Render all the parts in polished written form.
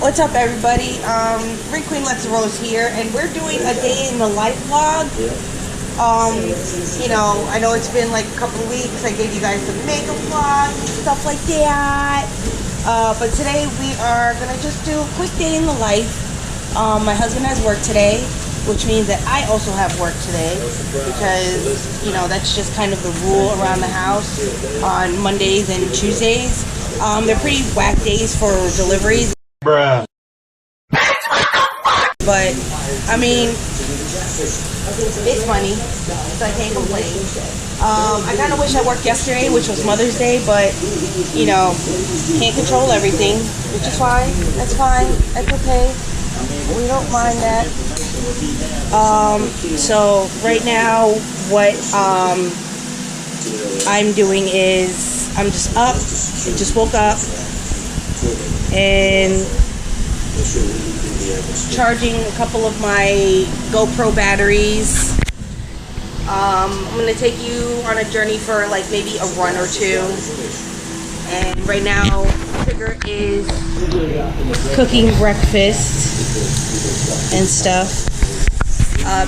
What's up, everybody? Ring Queen Lexa Rose here, and we're doing a day in the life vlog. You know, I know it's been like a couple of weeks. I gave you guys some makeup vlogs and stuff like that. But today we are gonna just do a quick day in the life. My husband has work today, which means that I also have work today because, you know, that's just kind of the rule around the house on Mondays and Tuesdays. They're pretty whack days for deliveries. Bruh. But, I mean, it's money, so I can't complain. I kind of wish I worked yesterday, which was Mother's Day, but, you know, can't control everything, which is fine. That's fine. That's okay. We don't mind that. So, right now, what I'm doing is, I'm just up. I just woke up and charging a couple of my GoPro batteries. I'm gonna take you on a journey for like maybe a run or two. And right now, Trigger is cooking breakfast and stuff.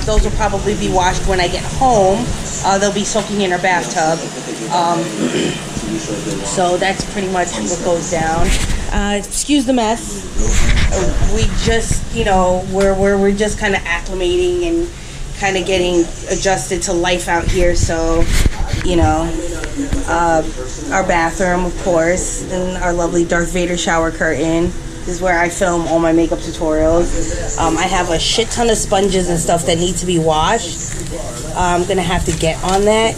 Those will probably be washed when I get home. They'll be soaking in our bathtub. So that's pretty much what goes down. Excuse the mess. We just, you know, we're just kind of acclimating and kind of getting adjusted to life out here. So, you know, our bathroom, of course, and our lovely Darth Vader shower curtain. This is where I film all my makeup tutorials. I have a shit ton of sponges and stuff that need to be washed. I'm gonna have to get on that.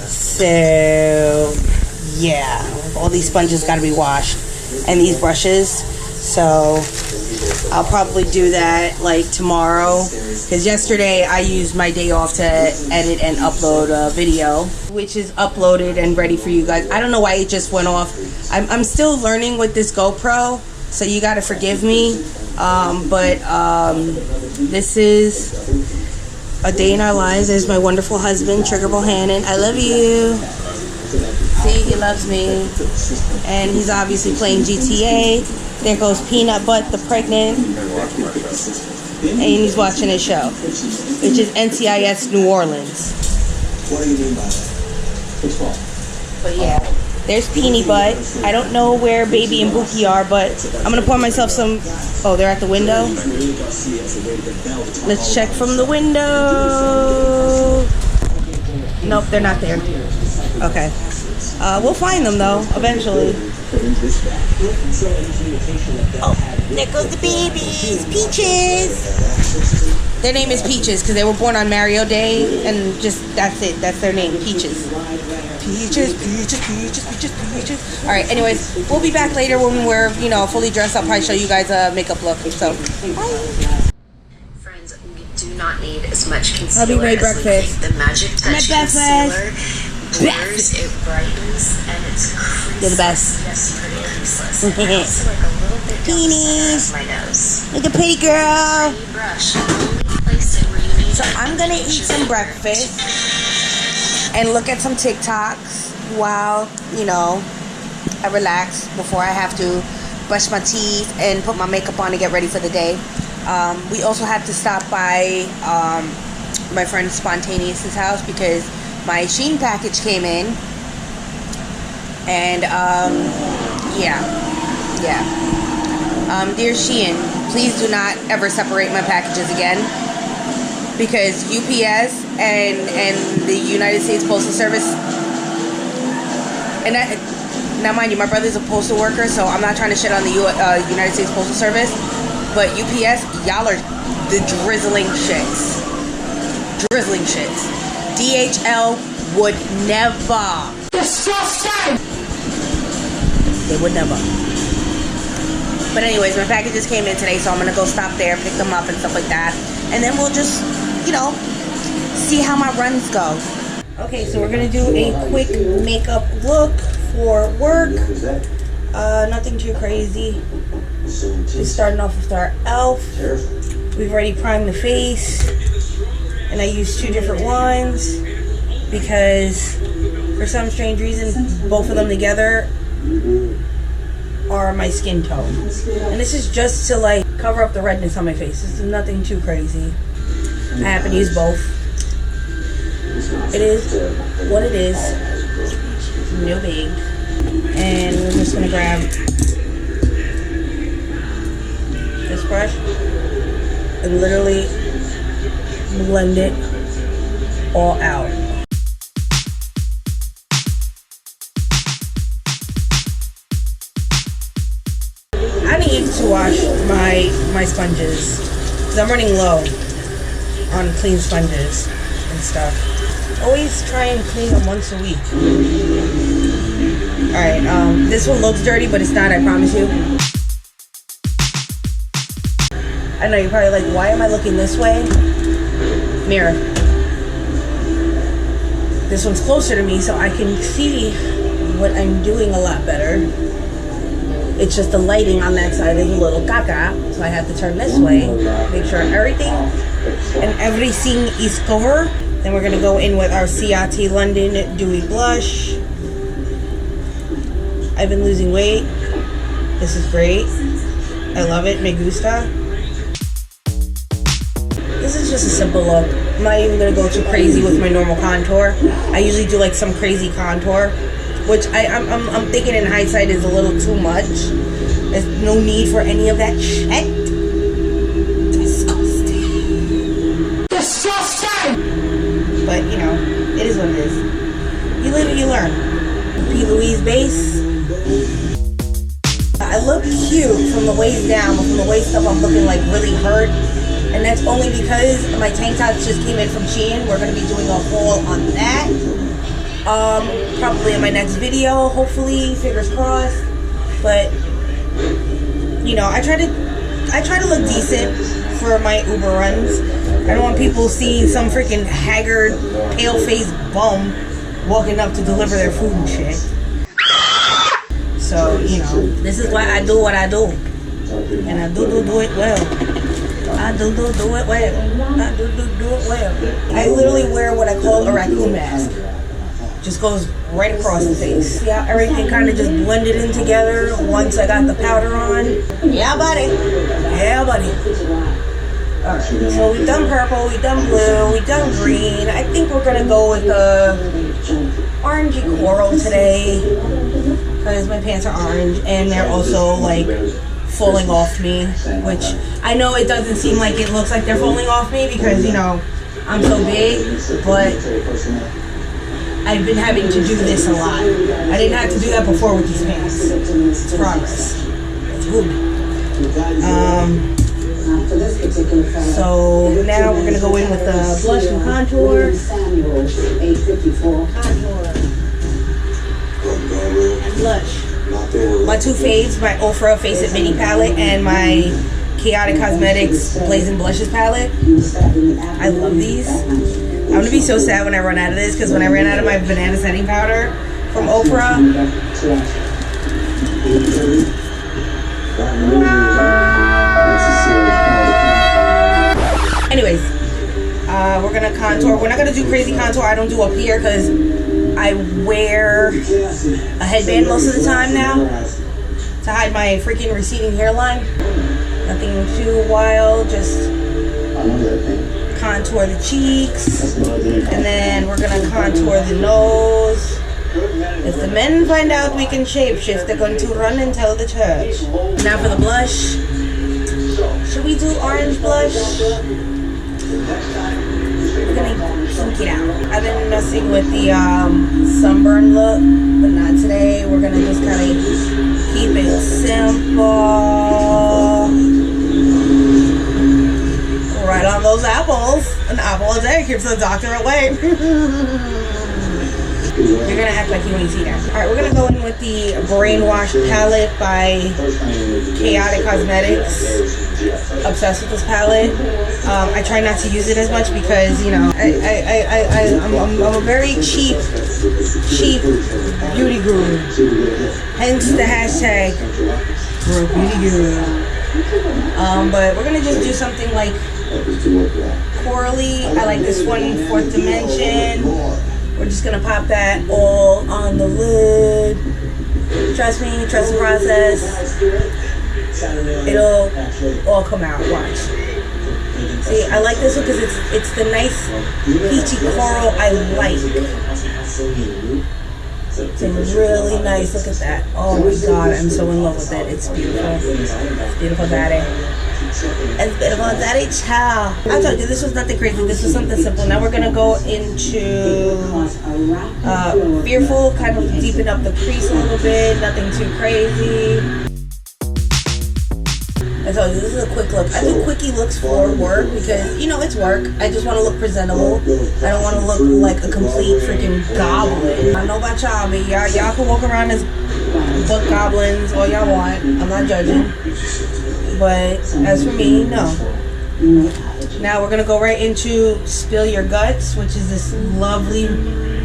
So, yeah, all these sponges gotta be washed, and these brushes. So I'll probably do that like tomorrow, because yesterday I used my day off to edit and upload a video, which is uploaded and ready for you guys. I don't know why it just went off. I'm still learning with this GoPro, so you gotta forgive me. This is a day in our lives. There's my wonderful husband, Trigger Bohannon. I love you. See, he loves me. And he's obviously playing GTA. There goes Peanut Butt, the pregnant. And he's watching his show, which is NCIS New Orleans. What do you mean by that? But yeah, there's Peanut Butt. I don't know where Baby and Buki are, but I'm going to pour myself some... Oh, they're at the window? Let's check from the window. Nope, they're not there. Okay. We'll find them, though, eventually. Oh, there goes the babies. Peaches. Their name is Peaches because they were born on Mario Day, and just that's it. That's their name, Peaches. Peaches, Peaches, Peaches, Peaches, Peaches. All right. Anyways, we'll be back later when we're, you know, fully dressed. I'll probably show you guys a makeup look. So, bye. Friends, we do not need as much concealer. I'll be right breakfast. The Magic Touch concealer. Blurs, it brightens, and it's creaseless. You're the best. Yes, pretty creaseless. And also like a little bit down the center of my nose. Look at pretty girl. Brush. Place it where you need. So I'm gonna eat some breakfast and look at some TikToks while, you know, I relax before I have to brush my teeth and put my makeup on to get ready for the day. We also have to stop by my friend Spontaneous's house because my Shein package came in, and dear Shein, please do not ever separate my packages again, because UPS and the United States Postal Service, and now mind you, my brother's a postal worker, so I'm not trying to shit on the United States Postal Service, but UPS, y'all are the drizzling shits. DHL would never. Disgusting! They would never. But anyways, my packages came in today, so I'm gonna go stop there, pick them up and stuff like that. And then we'll just, you know, see how my runs go. Okay, so we're gonna do a quick makeup look for work. Nothing too crazy. Just starting off with our e.l.f. We've already primed the face. And I used two different ones because for some strange reason both of them together are my skin tone. And this is just to like cover up the redness on my face. This is nothing too crazy. I happen to use both. It is what it is. No big. And we're just gonna grab this brush and literally blend it all out. I need to wash my sponges because I'm running low on clean sponges and stuff. Always try and clean them once a week. Alright, this one looks dirty, but it's not, I promise you. I know you're probably like, why am I looking this way? Mirror. This one's closer to me, so I can see what I'm doing a lot better. It's just the lighting on that side is a little caca, so I have to turn this way, make sure everything is covered. Then we're gonna go in with our CRT London Dewy Blush. I've been losing weight. This is great. I love it. Me gusta. This is just a simple look. I'm not even gonna go too crazy with my normal contour. I usually do like some crazy contour, which I'm thinking in hindsight is a little too much. There's no need for any of that shit. Disgusting. Disgusting! But, you know, it is what it is. You live and you learn. P. Louise base. I look cute from the waist down, but from the waist up I'm looking like really hurt. And that's only because my tank tops just came in from Shein. We're going to be doing a haul on that. Probably in my next video, hopefully, fingers crossed. But, you know, I try to look decent for my Uber runs. I don't want people seeing some freaking haggard, pale-faced bum walking up to deliver their food and shit. So, you know, this is why I do what I do. And I do it well. I do it well. I do it well. I literally wear what I call a raccoon mask. Just goes right across the face. See how everything kind of just blended in together once I got the powder on? Yeah, buddy. Yeah, buddy. Alright, so we've done purple, we've done blue, we've done green. I think we're gonna go with the orangey coral today because my pants are orange and they're also like falling off me, which I know it doesn't seem like it looks like they're falling off me because, you know, I'm so big, but I've been having to do this a lot. I didn't have to do that before with these pants. It's progress. It's good. So now we're gonna go in with the blush and contour. Contour. And blush. My two faves, my Ofra Face It Mini palette and my Chaotic Cosmetics Blazing Blushes palette. I love these. I'm gonna be so sad when I run out of this because when I ran out of my banana setting powder from Ofra, anyways, we're gonna contour. We're not gonna do crazy contour. I don't do up here because I wear a headband most of the time now to hide my freaking receding hairline. Nothing too wild, just contour the cheeks, and then we're gonna contour the nose. If the men find out we can shapeshift, they're going to run and tell the church. Now for the blush. Should we do orange blush? We're gonna sink it out. I've been messing with the sunburn look, but not today. We're gonna just kind of keep it simple. Right on those apples. An apple a day keeps the doctor away. You're gonna act like you ain't see that. Alright, we're gonna go in with the Brainwash palette by Chaotic Cosmetics. Obsessed with this palette. I try not to use it as much because, you know, I'm a very cheap beauty guru. Hence the hashtag beauty guru. But we're gonna just do something like corally. I like this one, 4th Dimension. We're just gonna pop that all on the lid. Trust me, trust the process. It'll all come out. Watch. See, I like this one because it's the nice peachy coral I like. It's really nice. Look at that. Oh my god, I'm so in love with it. It's beautiful. It's beautiful, daddy. It's beautiful, daddy. Ciao. I told you this was nothing crazy. This was something simple. Now we're gonna go into fearful. Kind of deepen up the crease a little bit. Nothing too crazy. I told you, this is a quick look. I do quickie looks for work because, you know, it's work. I just want to look presentable. I don't want to look like a complete freaking goblin. I don't know about y'all, but y'all can walk around as book goblins all y'all want. I'm not judging. But as for me, no. Now we're going to go right into Spill Your Guts, which is this lovely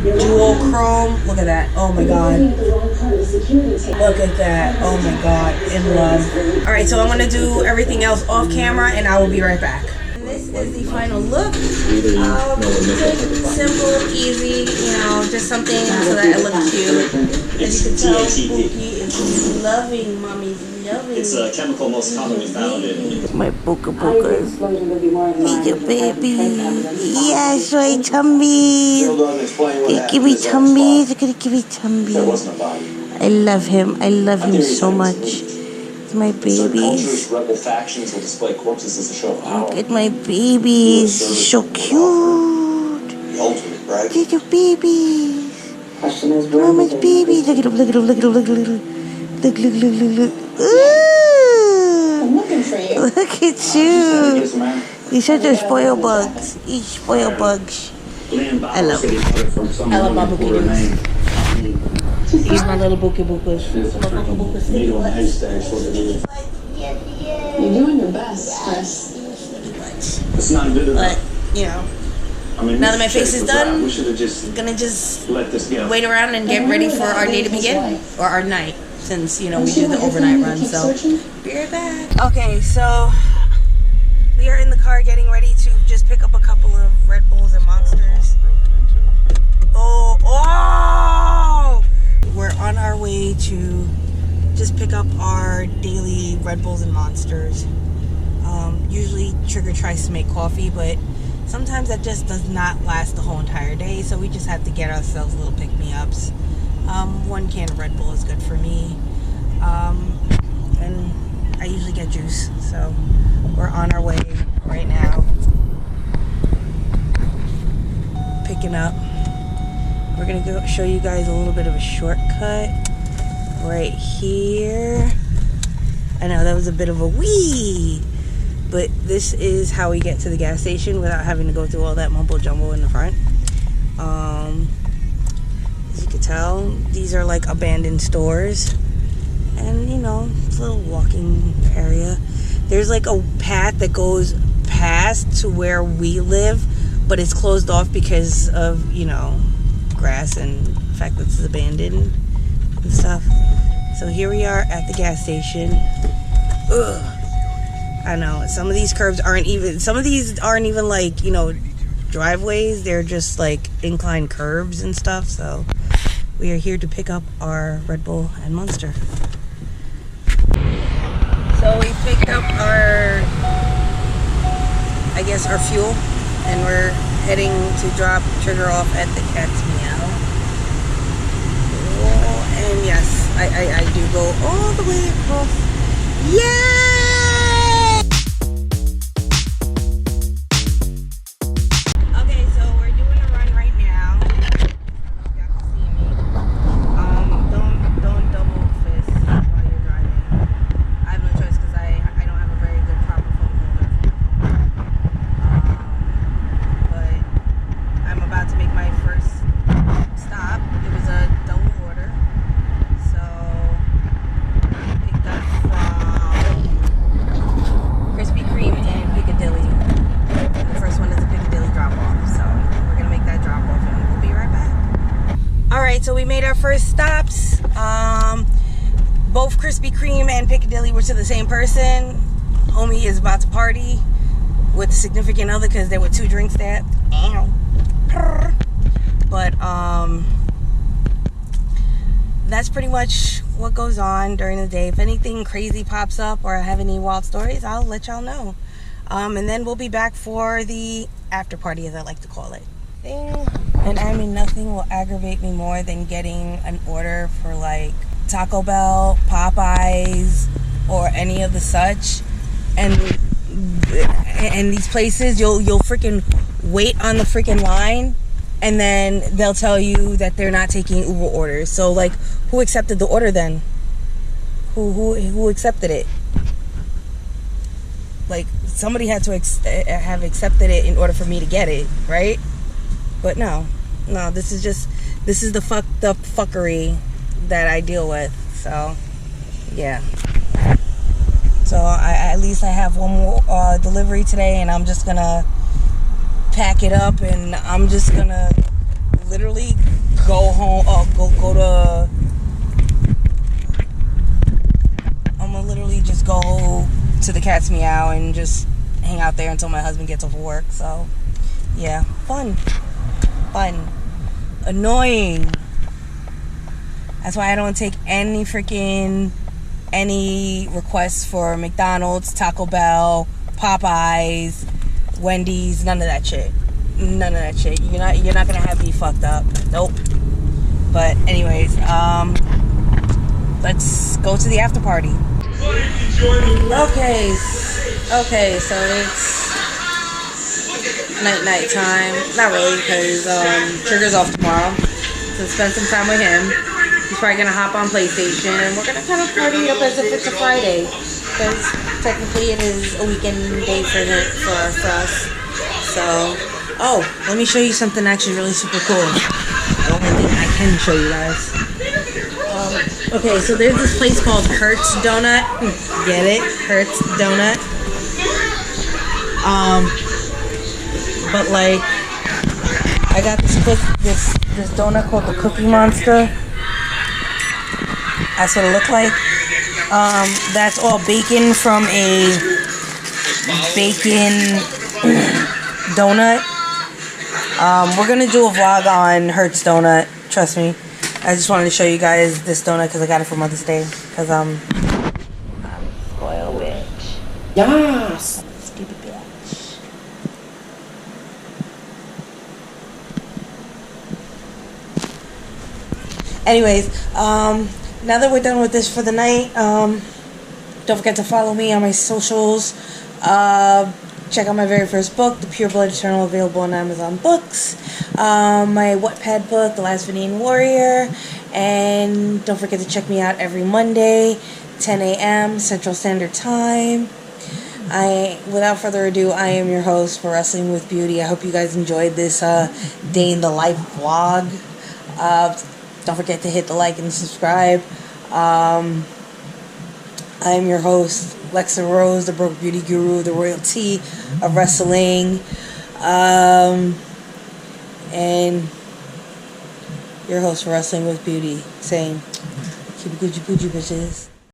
dual chrome. Look at that. Oh my god. Look at that. Oh my god. In love. Alright, so I'm going to do everything else off camera and I will be right back. This is the final look. Simple, easy, you know, just something so that it looks cute. As you can tell, Spooky is loving mommy's loving. It's a chemical most commonly found in my Buka Bukas. Hey, your baby. Yes, right, tummy. Give me tummy. Look at give me tummy. I love him. I love him so much. My babies. rebel factions will display corpses as a show of power. Look at my babies. So cute. The ultimate, right? Look at babies. Mama's babies. Look at him. Look at him. Look at him. Look at him. Look. Look. Ooh. I'm looking for you. Look at you. You're such a spoil bugs. You spoil bugs. I love it. I love my bookies. He's my little bookie bookers. You're doing your best, Chris. It's not good enough. But, you know, I mean, now that my face is done, we should have just I'm gonna just let this go. wait around and get ready for our day to begin. Or our night, since, you know, we do the overnight run. So, be right back. Okay, so we are in the car getting ready to just pick up a couple of Red Bulls and Monsters. Oh! We're on our way to just pick up our daily Red Bulls and Monsters. Usually Trigger tries to make coffee, but sometimes that just does not last the whole entire day, so we just have to get ourselves little pick-me-ups. One can of Red Bull is good for me. And I usually get juice, so we're on our way right now. Picking up. We're gonna go show you guys a little bit of a shortcut right here. I know that was a bit of a wee, but this is how we get to the gas station without having to go through all that mumbo jumbo in the front. As you can tell, these are like abandoned stores, and you know, it's a little walking area. There's like a path that goes past to where we live, but it's closed off because of, you know, grass and the fact that it's abandoned and stuff. So here we are at the gas station. Ugh. I know some of these curbs aren't even like, you know, driveways. They're just like inclined curbs and stuff. So we are here to pick up our Red Bull and Monster. So we picked up our, I guess, our fuel, and we're heading to drop Trigger off at the Cat's Meow. Oh, and yes, I do go all the way across. Yay! Okay, so we're doing a run right now. Y'all can see me. Don't double fist while you're driving. I have no choice because I don't have a very good proper phone holder. But I'm about to make my first stop. It was a double order. So picked up from Krispy Kreme and Piccadilly. And the first one is the Piccadilly drop off. So we're gonna make that drop off and we'll be right back. Alright, so we made our first stops. Both Krispy Kreme and Piccadilly were to the same person. Homie is about to party with a significant other because there were 2 drinks there. But that's pretty much what goes on during the day. If anything crazy pops up or I have any wild stories, I'll let y'all know. And then we'll be back for the after party, as I like to call it. And I mean, nothing will aggravate me more than getting an order for like Taco Bell, Popeyes, or any of the such, and these places you'll freaking wait on the freaking line, and then they'll tell you that they're not taking Uber orders. So like, who accepted the order then? Who accepted it? Like, somebody had to have accepted it in order for me to get it, right? But no, this is the fucked up fuckery that I deal with. So yeah. So at least I have one more delivery today, and I'm just gonna pack it up, and I'm just gonna literally go home. I'm gonna literally just go to the Cat's Meow and just hang out there until my husband gets off of work. So yeah, fun, annoying. That's why I don't take any requests for McDonald's, Taco Bell, Popeyes, Wendy's, none of that shit. None of that shit. You're not gonna have me fucked up. Nope. But anyways, let's go to the after party. Okay, so it's night time. Not really, because Trigger's off tomorrow. So spend some time with him. He's probably gonna hop on PlayStation, and we're gonna kind of party up as if it's a Friday, because technically it is a weekend day for us. So, oh, let me show you something actually really super cool. The only thing I can show you guys. Okay, so there's this place called Hertz Donut. Get it? Hertz Donut. But like, I got this donut called the Cookie Monster. That's what it looked like. That's all bacon from a bacon donut. We're gonna do a vlog on Hertz Donut. Trust me. I just wanted to show you guys this donut because I got it for Mother's Day. Because I'm a spoiled bitch. Yes. Stupid bitch. Anyways, now that we're done with this for the night, don't forget to follow me on my socials. Check out my very first book, The Pure Blood Eternal, available on Amazon Books. My Wattpad book, The Last Venetian Warrior. And don't forget to check me out every Monday, 10 a.m. Central Standard Time. Without further ado, I am your host for Wrestling with Beauty. I hope you guys enjoyed this day in the life vlog. Don't forget to hit the like and subscribe. I am your host, Lexa Rose, the Broke Beauty Guru, the royalty of wrestling. And your host for Wrestling with Beauty, saying, keep it Gucci Pucci, bitches.